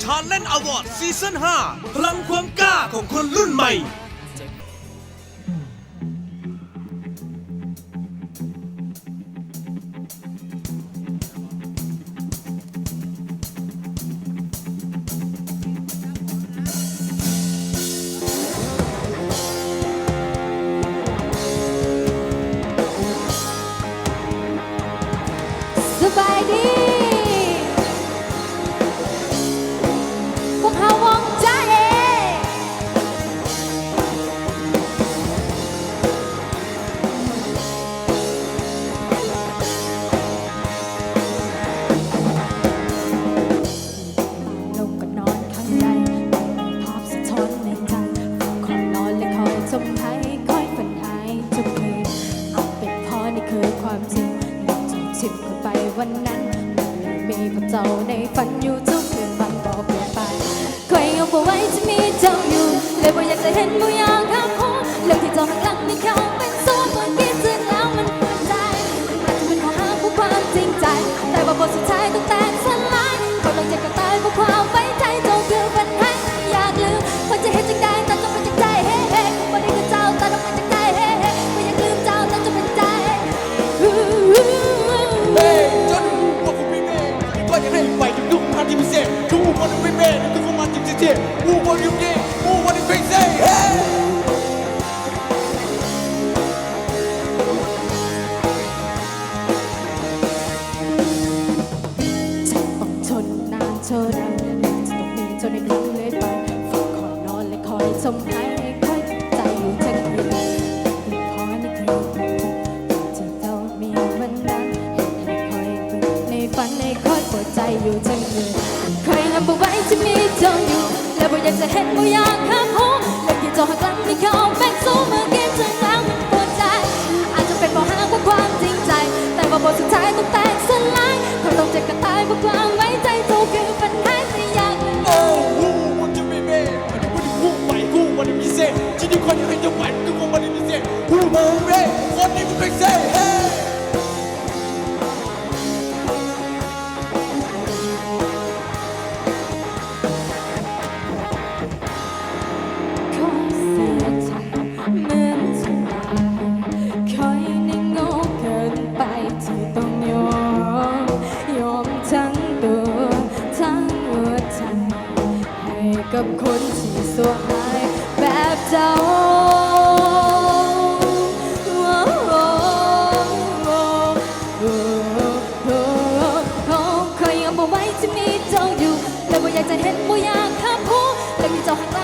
Talent Award ซีซั่น 5 พลังความกล้าของคนรุ่นใหม่สบายดีพวกเขาวงใจลงก็นอนข้างในภาพสะท้อนในใจคอยนอนและคอยจมหายคอยฝันหายทุกคืนอาจเป็นเพราะนี่คือความจริงทิมคนไปวันนั้นมีพวกเจ้าในฝันอยู่ทุกคืนมันบอกเปลี่ยนไปใครเอาไว้จะมีเจ้าอยู่เลยว่าอยากจะเห็นบ่อยากข้ามหัวเรื่องที่เจ้าหักหลังไม่เข้าเป็นโซ่เมื่อคิดถึงแล้วมันปวดใจอาจจะเป็นข้อหาเพราะความจริงใจแต่ว่าบทสุดท้ายต้องแตกสลายเขาลงใจก็ตายเพราะความไว้ใจเจ้าคือฝันให้อยากลืมคนจะเห็นจังได้แต่ต้องเป็นจังใจเฮ้เฮ้วันนี้คือเจ้าแต่ต้องเป็นจังใจเฮ้เฮ้ไม่อยากลืมเจ้าแต่ต้องเป็นใจยังให้ไปถึงทุกพันที่พิเศษทุกวันที่ไม่เมททุกวันที่เจ็บทุกวันที่เย่ทุกวันที่ crazy จะต้องทนนานเท่าไรจะต้องมีจนในครั้งเลยไปฝันคอยนอนและคอยจมหายคอยใจอยู่ทั้งคืนพอนี่คือที่เจ้ามีวันนั้นเห็นให้คอยเป็นในฝันในคอยปวดใจอยู่ทั้งคืนใครทำเอาไว้จะมีเจ้าอยู่แล้วบ่อยากจะเห็นบ่อยากข้ามหัวแล้วที่เจ้าหักหลังไม่เข้าแบ่งสู้เมื่อกี้ถึงแล้วมันปวดใจอาจจะเป็นเพราะหากว่าความจริงใจแต่ว่าบทสุดท้ายต้องแตกสลายเขาต้องเจ็บกันตายเพราะความไว้ใจเจ้าคือปัญหาที่ยาก โอ้ทุกวันที่ไม่เมทวันที่คู่ไปคู่วันที่พิเศษที่นี่คนยังให้จังหวัดทุกวันที่พิเศษทุกวันเร่คนนี้มัน crazy คอยเสียใจเหมือนจะตายคอยนิ่งโง่เกินไปที่ต้องยอมทั้งตัวทั้งหัวใจให้กับคนที่สวหายแบบเจ้าคอยยังบ่ไว้จะมีเจ้าอยู่แล้วบ่อยากจะเห็นบ่อยากข้ามหัวแล้วมีเจ้าหักหลัง